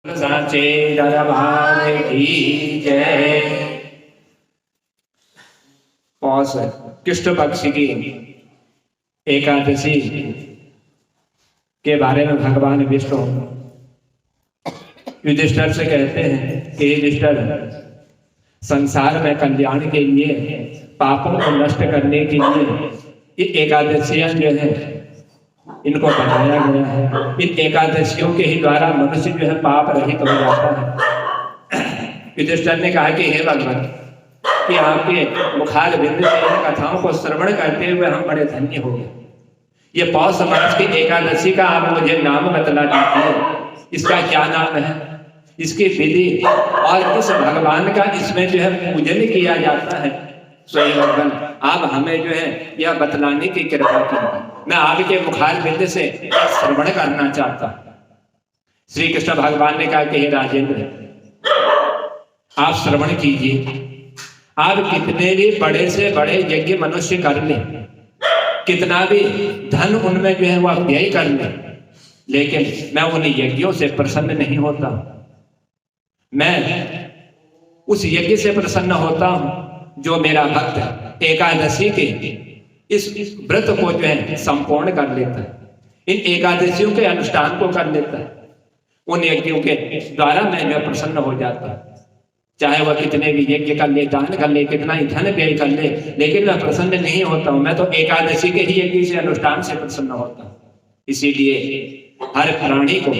साचे दरबार की जय। पौष कृष्ण पक्ष की एकादशी के बारे में भगवान विष्णु युधिष्ठिर से कहते हैं कि युधिष्ठिर, संसार में कल्याण के लिए, पापों को नष्ट करने के लिए ये एकादशियां जो है इनको बनाया गया है। इन एकादशियों के ही द्वारा मनुष्य जो है पाप रहित हो जाता है। युधिष्ठिर ने कहा कि हे भगवान, कि आपके मुखार बिंद से इन कथाओं को श्रवण करते हुए हम बड़े धन्य हो गए। ये पौष समाज की एकादशी का आप मुझे नाम बतला दीजिए, इसका क्या नाम है, इसकी विधि और किस भगवान का इसमें जो है पूजन किया जाता है। स्वयं भगवान आप हमें जो है यह बतलाने की कृपा कीजिए। मैं आपके मुखार बिंद से श्रवण करना चाहता हूं। श्री कृष्ण भगवान ने कहा कि हे राजेंद्र, आप श्रवण कीजिए। आप कितने भी बड़े से बड़े यज्ञ मनुष्य कर ले, कितना भी धन उनमें जो है वह व्यय कर ले, लेकिन मैं उन यज्ञों से प्रसन्न नहीं होता। मैं उस यज्ञ से प्रसन्न होता हूं जो मेरा भक्त एकादशी के इस व्रत को जो है संपूर्ण कर लेता है, इन एकादशियों के अनुष्ठान को कर लेता है। उन यज्ञों के द्वारा मैं जो प्रसन्न हो जाता हूं। चाहे वह कितने भी यज्ञ कर ले, दान कर ले, कितना ही धन व्यय कर ले, लेकिन मैं प्रसन्न नहीं होता हूं। मैं तो एकादशी के ही यज्ञ से अनुष्ठान से प्रसन्न होता हूं। इसीलिए हर प्राणी को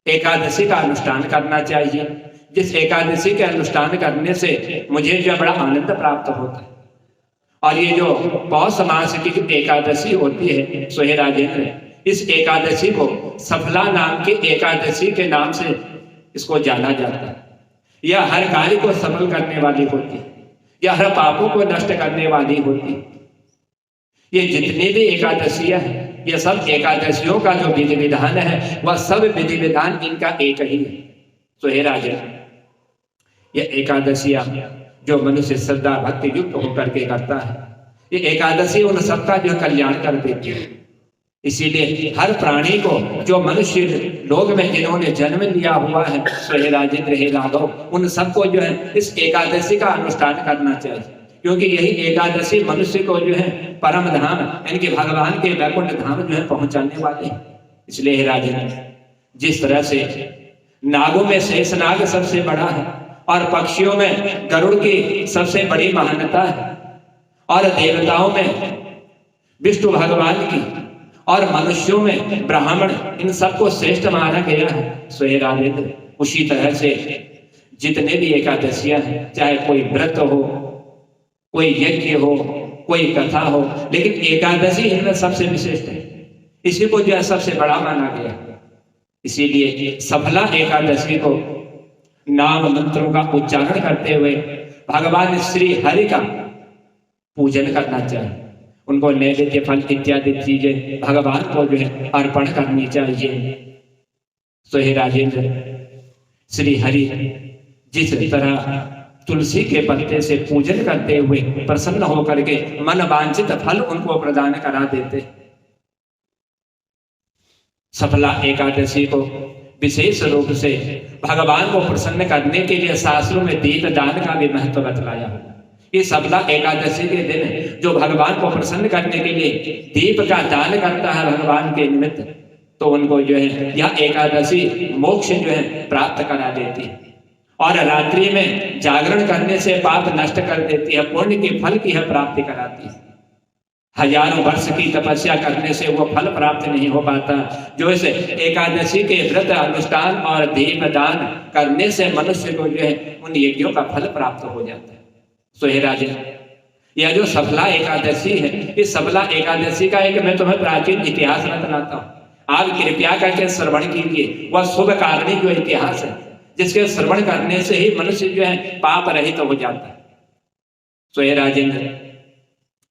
एकादशी का अनुष्ठान करना चाहिए, जिस एकादशी के अनुष्ठान करने से मुझे जो बड़ा आनंद प्राप्त होता है। और ये जो पौष मास की एकादशी होती है, सो हे राजेंद्र, इस एकादशी को सफला नाम की एकादशी के नाम से इसको जाना जाता है। यह हर कार्य को सफल करने वाली होती है, यह हर पापों को नष्ट करने वाली होती है। ये जितनी भी एकादशियां हैं, ये सब एकादशियों का जो विधि विधान है वह सब विधि विधान इनका एक ही है। तो हे राजेंद्र, ये एकादशियां जो मनुष्य श्रद्धा भक्ति युक्त होकर के करता है, ये एकादशी उन सबका जो कल्याण कर देती है। इसीलिए हर प्राणी को, जो मनुष्य लोग में जिन्होंने जन्म लिया हुआ है, सो हे राजेंद्र, हे राघव, उन सबको जो है इस एकादशी का अनुष्ठान करना चाहिए, क्योंकि यही एकादशी मनुष्य को जो है परम धाम, यानी भगवान के वैकुंठ धाम जो है पहुंचाने वाले हैं। इसलिए हे राजेंद्र, जिस तरह से नागों में शेषनाग सबसे बड़ा है, और पक्षियों में गरुड़ की सबसे बड़ी महानता है, और देवताओं में विष्णु भगवान की, और मनुष्यों में ब्राह्मण, इन सबको श्रेष्ठ माना गया है। सो हे राजेंद्र, उसी तरह से जितने भी एकादशियां हैं, चाहे कोई व्रत हो, कोई यज्ञ हो, कोई कथा हो, लेकिन एकादशी इनमें सबसे विशिष्ट है। इसी को जो है सबसे बड़ा माना गया। इसीलिए सफला एकादशी को नाम मंत्रों का उच्चारण करते हुए भगवान श्री हरि का पूजन करना चाहिए। उनको नैवेद्य फल इत्यादि चीजें भगवान को जो है अर्पण करनी चाहिए। तो हे राजेंद्र, श्री हरि जिस तरह तुलसी के पत्ते से पूजन करते हुए प्रसन्न होकर के मन वांछित फल उनको प्रदान करा देते, सफला एकादशी को विशेष रूप से भगवान को प्रसन्न करने के लिए शास्त्रों में दीप दान का भी महत्व बतलाया। ये सफला एकादशी के दिन जो भगवान को प्रसन्न करने के लिए दीप का दान करता है भगवान के निमित्त, तो उनको जो है यह एकादशी मोक्ष जो है प्राप्त करा देती है। और रात्रि में जागरण करने से पाप नष्ट कर देती है, पुण्य के फल की है प्राप्ति कराती है। हजारों वर्ष की तपस्या करने से वो फल प्राप्त नहीं हो पाता, जो इस एकादशी के व्रत अनुष्ठान और दीप दान करने से मनुष्य को जो है उन यज्ञों का फल प्राप्त हो जाता है। सो हे राजन, यह जो सफला एकादशी है, इस सफला एकादशी का एक मैं तुम्हें प्राचीन इतिहास बतलाता हूँ। आप कृपया करके श्रवण कीजिए। वह शुभ कारणी जो इतिहास है, जिसके श्रवण करने से ही मनुष्य जो है पाप रहित हो जाता है। सो हे राजेंद्र,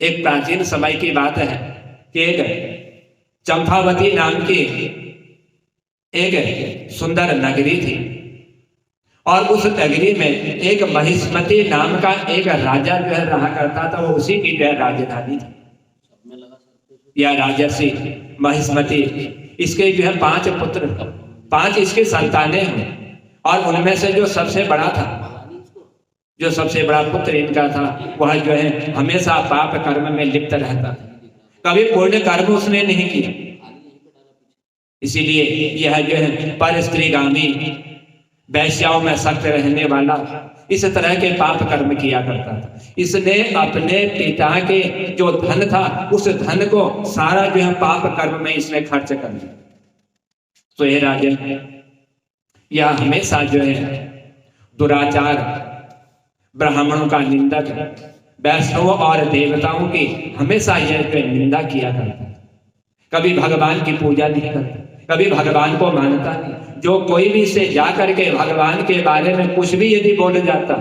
एक प्राचीन समय की बात है कि एक चंपावती नाम की एक सुंदर नगरी थी, और उस नगरी में एक महिष्मति नाम का एक राजा जो है रहा करता था। वो उसी की जो है राजधानी थी। यह राजर्षि महिष्मति, इसके जो है 5 पुत्र 5 इसकी संतानें हैं और उनमें से जो सबसे बड़ा था, जो सबसे बड़ा पुत्र इनका था, वह जो है हमेशा पाप कर्म में लिप्त रहता, कभी पुण्य कर्म उसने नहीं किया। इसीलिए यह जो है पर स्त्रीगामी, वैश्याओं में सख्त रहने वाला, इस तरह के पाप कर्म किया करता था। इसने अपने पिता के जो धन था, उस धन को सारा जो है पाप कर्म में इसने खर्च कर दिया। तो ये राजन, यह हमेशा जो है दुराचार, ब्राह्मणों का निंदक, वैष्णवों और देवताओं की हमेशा यह जो निंदा किया करता, कभी भगवान की पूजा नहीं करता, कभी भगवान को मानता नहीं। जो कोई भी इसे जा करके भगवान के बारे में कुछ भी यदि बोल जाता,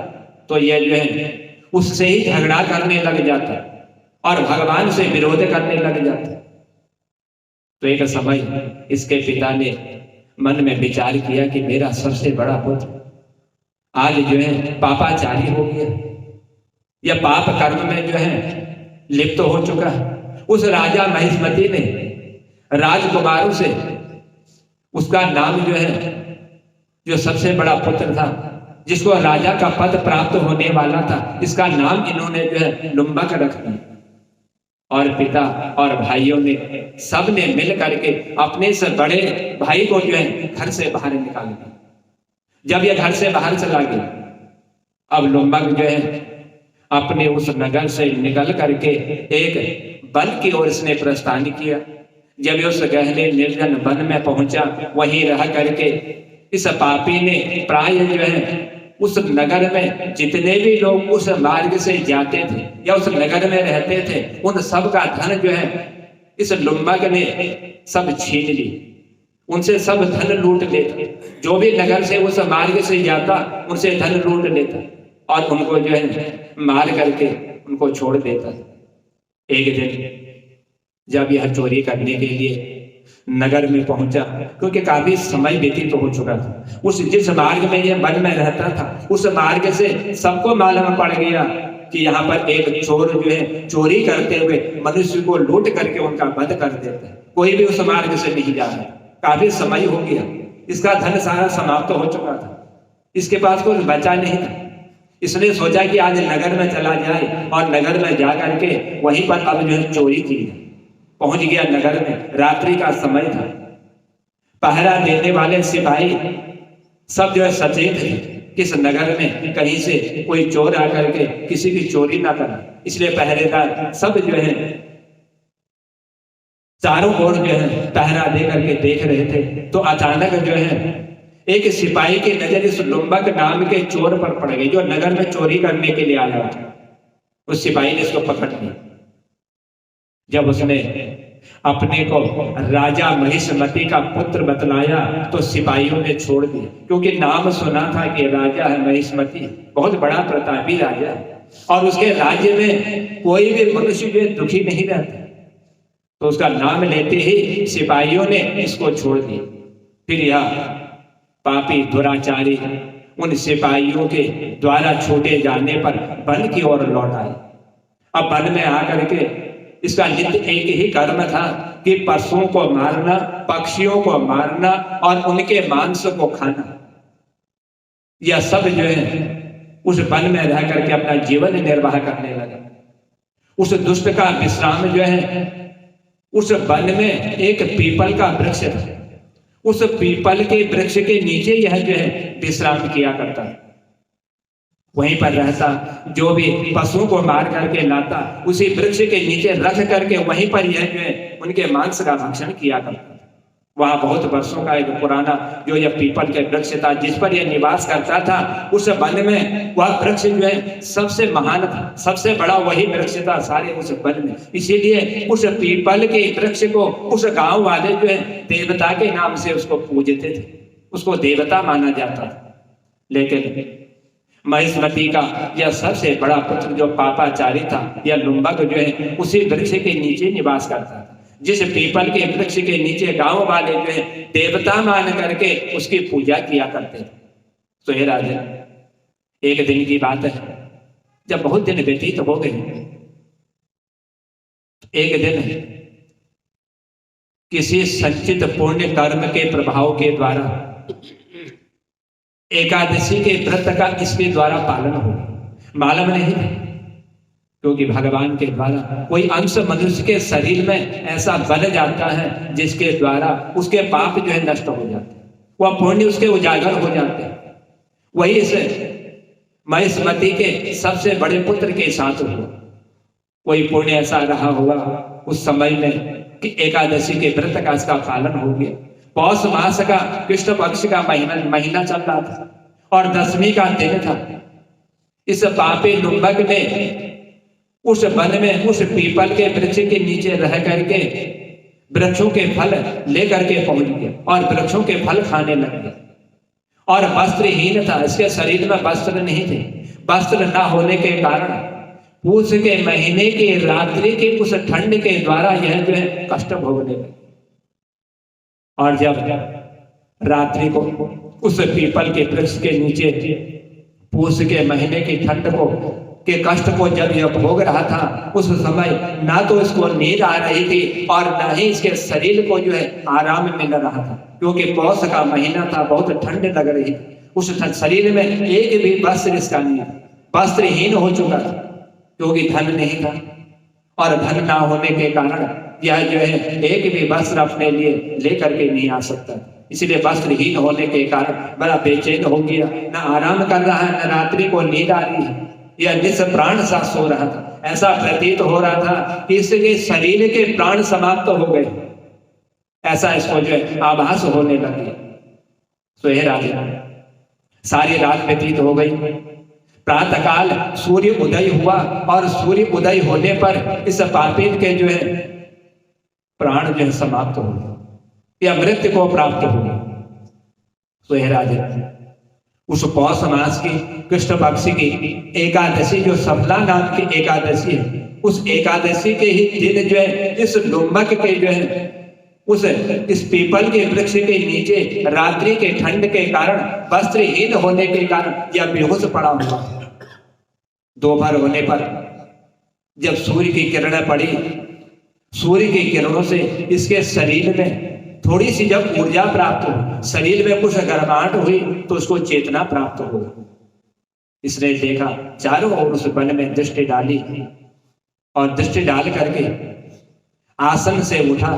तो यह जो है उससे ही झगड़ा करने लग जाता और भगवान से विरोध करने लग जाता। तो एक समय इसके पिता ने मन में विचार किया कि मेरा सबसे बड़ा पुत्र आज जो है पापाचारी हो गया, यह पाप कर्म में जो है लिप्त हो चुका है। उस राजा महिष्मति ने राजकुमारों से उसका नाम जो है, जो सबसे बड़ा पुत्र था, जिसको राजा का पद प्राप्त होने वाला था, इसका नाम इन्होंने जो है लुम्बक रख दिया। और पिता और भाइयों ने सब ने मिल करके अपने से बड़े भाई को जो है घर से बाहर निकाल दिया। जब यह घर से बाहर चला गया, अब लुम्बक जो है अपने उस नगर से निकल करके एक वन की ओर इसने प्रस्थान किया। जब उस गहरे निर्जन वन में पहुंचा, वहीं रह करके इस पापी ने प्राय जो है उस नगर में जितने भी लोग उस मार्ग से जाते थे या उस नगर में रहते थे, उन सब का धन जो है इस लुम्बक ने सब छीन ली, उनसे सब धन लूट लेता। जो भी नगर से उस मार्ग से जाता, उनसे धन लूट लेता और उनको जो है मार करके उनको छोड़ देता। एक दिन जब यह चोरी करने के लिए नगर में पहुंचा, क्योंकि काफी समय व्यतीत हो चुका था, उस जिस मार्ग में यह वन में रहता था, उस मार्ग से सबको मालूम पड़ गया कि यहाँ पर एक चोर जो है चोरी करते हुए मनुष्य को लूट करके उनका वध कर देता है। कोई भी उस मार्ग से नहीं जा रहा, काफी समय हो गया, इसका धन सारा समाप्त हो चुका था, इसके पास कुछ बचा नहीं था। इसने सोचा कि आज नगर में चला जाए और नगर में जा करके वहीं पर अब जो है चोरी की। पहुंच गया नगर में, रात्रि का समय था, पहरा देने वाले सिपाही सब जो है सचेत थे कि इस नगर में कहीं से कोई चोर आकर के किसी की चोरी ना करे, इसलिए पहरेदार सब जो है चारों ओर जो है पहरा दे करके देख रहे थे। तो अचानक जो है एक सिपाही की नजर इस लुम्बक नाम के चोर पर पड़ गई, जो नगर में चोरी करने के लिए आया था। उस सिपाही ने इसको पकड़ लिया। जब उसने अपने को राजा महिष्मति का पुत्र बतलाया, तो सिपाहियों ने छोड़ दिया, क्योंकि नाम सुना था कि राजा है महिष्मति, बहुत बड़ा प्रतापी राजा, और उसके राज्य में कोई भी मनुष्य जो दुखी नहीं रहता। तो उसका नाम लेते ही सिपाहियों ने इसको छोड़ दिया। फिर यह पापी दुराचारी उन सिपाहियों के द्वारा छूटे जाने पर वन की ओर लौट आए। अब वन में आकर के इसका नित्य एक ही कर्म था कि पशुओं को मारना, पक्षियों को मारना और उनके मांस को खाना। यह सब जो है उस वन में रह करके अपना जीवन निर्वाह करने लगा। उस दुष्ट का विश्राम जो है, उस वन में एक पीपल का वृक्ष था, उस पीपल के वृक्ष के नीचे यह जो है विश्राम किया करता, वहीं पर रहता। जो भी पशुओं को मार करके लाता, उसी वृक्ष के नीचे रख करके वहीं पर यह जो है उनके मांस का भक्षण किया करता। वहां बहुत वर्षों का एक पुराना जो यह पीपल के वृक्ष था, जिस पर यह निवास करता था, उस वन में वह वृक्ष जो है सबसे महान था, सबसे बड़ा वही वृक्ष था सारे उस वन में। इसीलिए उस पीपल के वृक्ष को उस गांव वाले जो है देवता के नाम से उसको पूजते थे, उसको देवता माना जाता था। लेकिन महिष्मति का यह सबसे बड़ा पुत्र जो पापाचारी था, यह लुम्बक जो है उसी वृक्ष के नीचे निवास करता था, जिस पीपल के वृक्ष के नीचे गांव वाले जो है देवता मान करके उसकी पूजा किया करते थे। तो हे राजा, एक दिन की बात है, जब बहुत दिन व्यतीत हो गए, एक दिन किसी संचित पुण्य कर्म के प्रभाव के द्वारा एकादशी के व्रत का इसके द्वारा पालन हो, मालूम नहीं, क्योंकि भगवान के द्वारा कोई अंश मनुष्य के शरीर में ऐसा बन जाता है जिसके द्वारा उसके पाप जो है नष्ट हो जाते हैं, वह पुण्य उसके उजागर हो जाते हैं। वही इस महिष्मती के सबसे बड़े पुत्र के साथ हुआ। कोई पुण्य ऐसा रहा होगा उस समय में कि एकादशी के व्रत का इसका पालन हो गया। पौष मास का कृष्ण पक्ष का महीना चल रहा था और 10वीं का दिन था। इस पापी लुम्बक ने उस वन में उस पीपल के वृक्ष के नीचे रह करके वृक्षों के फल लेकर के पहुंच गया और वृक्षों के फल खाने लग गया। और वस्त्रहीन था, इसके शरीर में वस्त्र नहीं थे। वस्त्र न होने के कारण पूष के महीने की रात्रि के उस ठंड के द्वारा यह जो है कष्ट भोगने लगे। और जब रात्रि को उस पीपल के वृक्ष के नीचे पूष के महीने की ठंड को के कष्ट को जब यह भोग रहा था, उस समय ना तो इसको नींद आ रही थी और ना ही इसके शरीर को जो है आराम मिल रहा था, क्योंकि पौष का महीना था, बहुत ठंड लग रही थी। उस शरीर में एक भी वस्त्र इसका नहीं, वस्त्रहीन हो चुका था, क्योंकि धन नहीं था और धन ना होने के कारण यह जो है एक भी वस्त्र अपने लिए लेकर के नहीं आ सकता। इसलिए वस्त्रहीन होने के कारण बड़ा बेचैन हो गया, न आराम कर रहा है, न रात्रि को नींद आ रही है, यह निस प्राण सा सो रहा था। ऐसा प्रतीत हो रहा था कि इसके शरीर के प्राण समाप्त हो गए, ऐसा इसको जो है आभास होने लग गया। सोहे राजा सारी रात व्यतीत हो गई। प्रातः काल सूर्य उदय हुआ और सूर्य उदय होने पर इस पापीन के जो है प्राण जो है समाप्त हो गए या मृत्यु को प्राप्त हो गए। सोहे राजा उस पौष मास की कृष्ण पक्ष की एकादशी जो सफला नाम की एकादशी है, उस एकादशी के ही दिन जो है इस लुम्बक के जो है उस इस पीपल के वृक्ष के नीचे रात्रि के ठंड के कारण वस्त्रहीन होने के कारण यह बेहोश पड़ा हुआ। दोपहर होने पर जब सूर्य की किरणें पड़ी, सूर्य की किरणों से इसके शरीर में थोड़ी सी जब ऊर्जा प्राप्त हुई, शरीर में कुछ गर्माहट हुई तो उसको चेतना प्राप्त हो। इसने देखा चारों ओर उस वन में दृष्टि डाली और दृष्टि डाल करके आसन से उठा।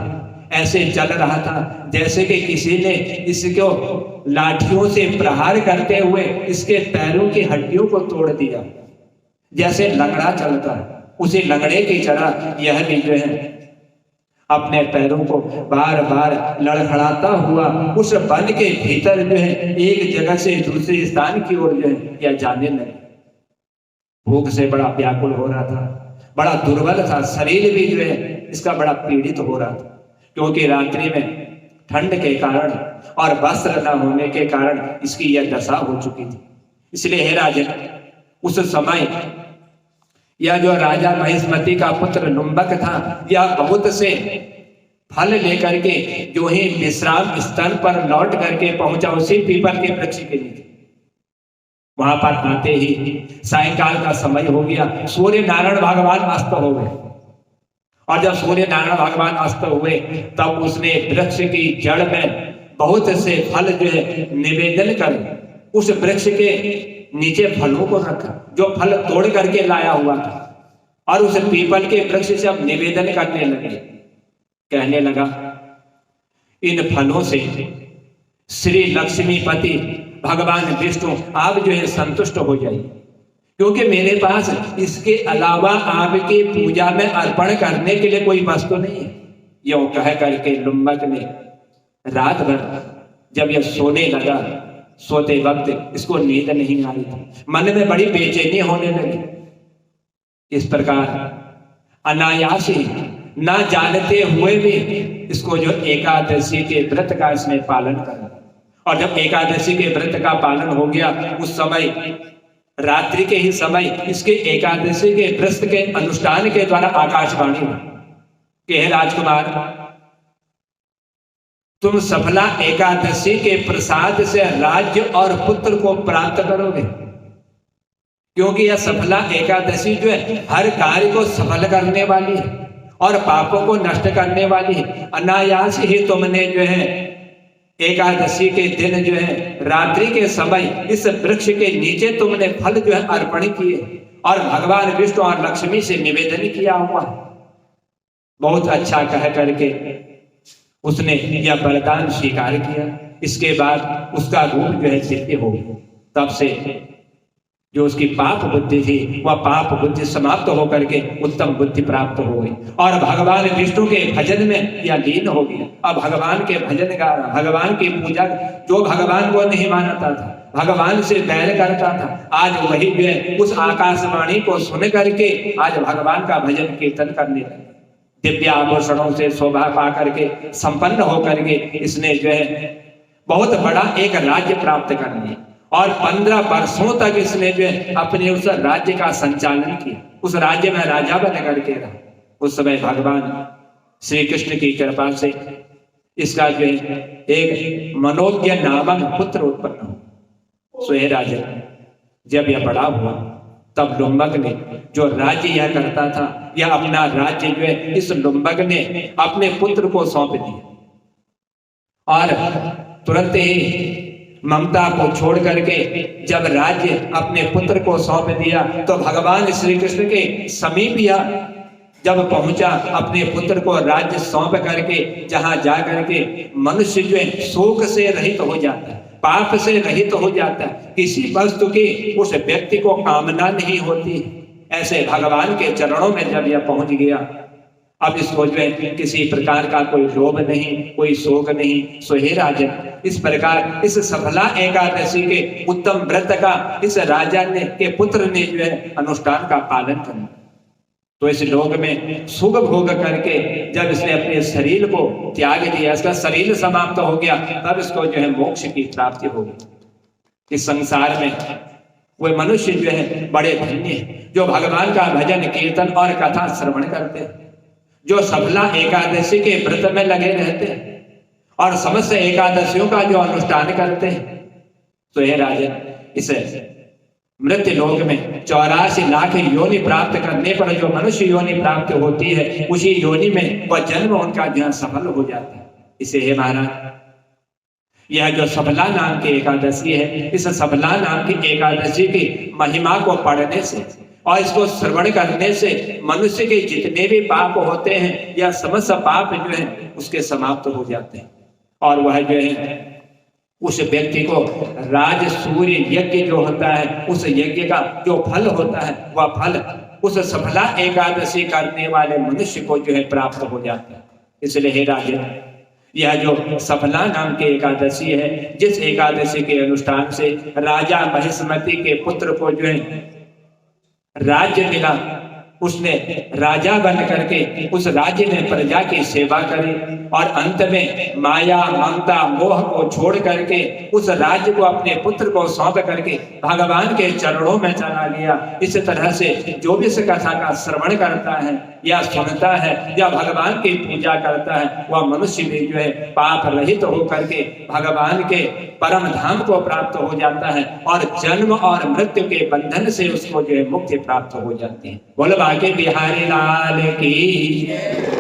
ऐसे चल रहा था जैसे कि किसी ने इसको लाठियों से प्रहार करते हुए इसके पैरों की हड्डियों को तोड़ दिया। जैसे लंगड़ा चलता है उसी लंगड़े की तरह यह भी जो है अपने पैरों को बार बार लड़खड़ाता हुआ उस वन के भीतर जो है एक जगह से दूसरे स्थान की ओर जो है यह जाने लगे। भूख से बड़ा व्याकुल हो रहा था, बड़ा दुर्बल था, शरीर भी जो है इसका बड़ा पीड़ित हो रहा था, क्योंकि रात्रि में ठंड के कारण और वस्त्र न होने के कारण इसकी यह दशा हो चुकी थी। इसलिए हे राजन, उस समय यह जो राजा महिष्मती का पुत्र लुम्बक था, यह बहुत से फल लेकर के जो ही विश्राम स्थल पर लौट करके पहुंचा उसी पीपल के वृक्ष के नीचे। वहां पर आते ही सायंकाल का समय हो गया, सूर्य नारायण भगवान अस्त हो गए। और जब सूर्य नारायण भगवान अस्त हुए तब उसने वृक्ष की जड़ में बहुत से फल जो है निवेदन कर उस वृक्ष के नीचे फलों को रखा, जो फल तोड़ करके लाया हुआ था, और उस पीपल के वृक्ष से अब निवेदन करने लगे। कहने लगा, इन फलों से श्री लक्ष्मीपति भगवान विष्णु आप जो है संतुष्ट हो जाइए, क्योंकि मेरे पास इसके अलावा आपकी पूजा में अर्पण करने के लिए कोई वस्तु नहीं है। यो कह करके लुम्बक ने रात भर जब यह सोने लगा, सोते वक्त इसको नींद नहीं आ रही थी, मन में बड़ी बेचैनी होने लगी। इस प्रकार अनायास ही ना जानते हुए भी इसको जो एकादशी के व्रत का इसने पालन करा। और जब एकादशी के व्रत का पालन हो गया, उस समय रात्रि के ही समय इसके एकादशी के व्रत के अनुष्ठान के द्वारा आकाशवाणी हुई कि हे राजकुमार, तुम सफला एकादशी के प्रसाद से राज्य और पुत्र को प्राप्त करोगे, क्योंकि यह सफला एकादशी जो है हर कार्य को सफल करने वाली है और पापों को नष्ट करने वाली है। अनायास ही तुमने जो है एकादशी के दिन जो है रात्रि के समय इस वृक्ष के नीचे तुमने फल जो है अर्पण किए और भगवान विष्णु और लक्ष्मी से निवेदन किया हुआ। बहुत अच्छा कह करके उसने यह वरदान स्वीकार किया। इसके बाद उसका रूप जो है दिव्य हो गया। तब से जो उसकी पाप बुद्धि थी वह पाप बुद्धि समाप्त होकर के उत्तम बुद्धि प्राप्त हो गई और भगवान विष्णु के भजन में यह लीन हो गया। अब भगवान के भजन गा रहा, भगवान की पूजा। जो भगवान को नहीं मानता था, भगवान से बैर करता था, आज वही जो है उस आकाशवाणी को सुन करके आज भगवान का भजन कीर्तन करने लगे। दिव्य आभूषणों से शोभा पा करके संपन्न होकर के इसने जो है बहुत बड़ा एक राज्य प्राप्त कर लिया और 15 वर्षों तक इसने जो है अपने उस राज्य का संचालन किया। उस राज्य में राजा बन करके रहा। उस समय भगवान श्री कृष्ण की कृपा से इसका जो है एक मनोज्ञ नामक पुत्र उत्पन्न हुआ। सो हे राजा, जब यह बड़ा हुआ तब लुम्बक ने जो राज्य यह करता था, यह अपना राज्य जो है इस लुम्बक ने अपने पुत्र को सौंप दिया और तुरंत ही ममता को छोड़ करके जब राज्य अपने पुत्र को सौंप दिया तो भगवान श्री कृष्ण के समीप यह जब पहुंचा अपने पुत्र को राज्य सौंप करके जहां जा करके मनुष्य जो है शोक से रहित हो जाता है, पाप से रहित हो जाता है, किसी वस्तु की उस व्यक्ति को कामना नहीं होती। ऐसे भगवान के चरणों में जब यह पहुंच गया, अब इसको जो है किसी प्रकार का कोई लोभ नहीं, कोई शोक नहीं। सो हे राजन, इस प्रकार इस सफला एकादशी के उत्तम व्रत का इस राजा ने के पुत्र ने जो है अनुष्ठान का पालन करना। तो इस लोक में सुख भोग करके जब इसने अपने शरीर को त्याग दिया, इसका शरीर समाप्त हो गया, तब इसको जो है मोक्ष की प्राप्ति होगी। इस संसार में वे मनुष्य जो है बड़े धन्य हैं जो भगवान का भजन कीर्तन और कथा श्रवण करते हैं, जो सफला एकादशी के व्रत में लगे रहते हैं और समस्त एकादशियों का जो अनुष्ठान करते हैं। तो हे राजन, इस मृत्यु लोक में 84 लाख योनि प्राप्त करने पर जो मनुष्य योनि प्राप्त होती है, उसी योनि में वह जन्म उनका जो सफल हो जाता है। इसे हे महाराज, यह जो सफला नाम की एकादशी है, इस सफला नाम की एकादशी की महिमा को पढ़ने से और इसको श्रवण करने से मनुष्य के जितने भी पाप होते हैं या समस्त पाप जो है उसके समाप्त हो जाते हैं और वह जो है उस व्यक्ति को राज सूर्य यज्ञ जो होता है, उस यज्ञ का जो फल होता है, वह फल उस सफला एकादशी करने वाले मनुष्य को जो है प्राप्त हो जाता है। इसलिए हे राजन, यह जो सफला नाम की एकादशी है, जिस एकादशी के अनुष्ठान से राजा महिष्मति के पुत्र को जो है राज्य मिला, उसने राजा बन करके उस राज्य में प्रजा की सेवा करी और अंत में माया ममता मोह को छोड़ करके उस राज्य को अपने पुत्र को सौंप करके भगवान के चरणों में चला गया। इस तरह से जो भी इस कथा का श्रवण करता है या सुनता है या भगवान की पूजा करता है, वह मनुष्य भी जो है पाप रहित होकर के भगवान के परम धाम को प्राप्त हो जाता है और जन्म और मृत्यु के बंधन से उसको जो है मुक्ति प्राप्त हो जाती है। बोल बाके बिहारी लाल की।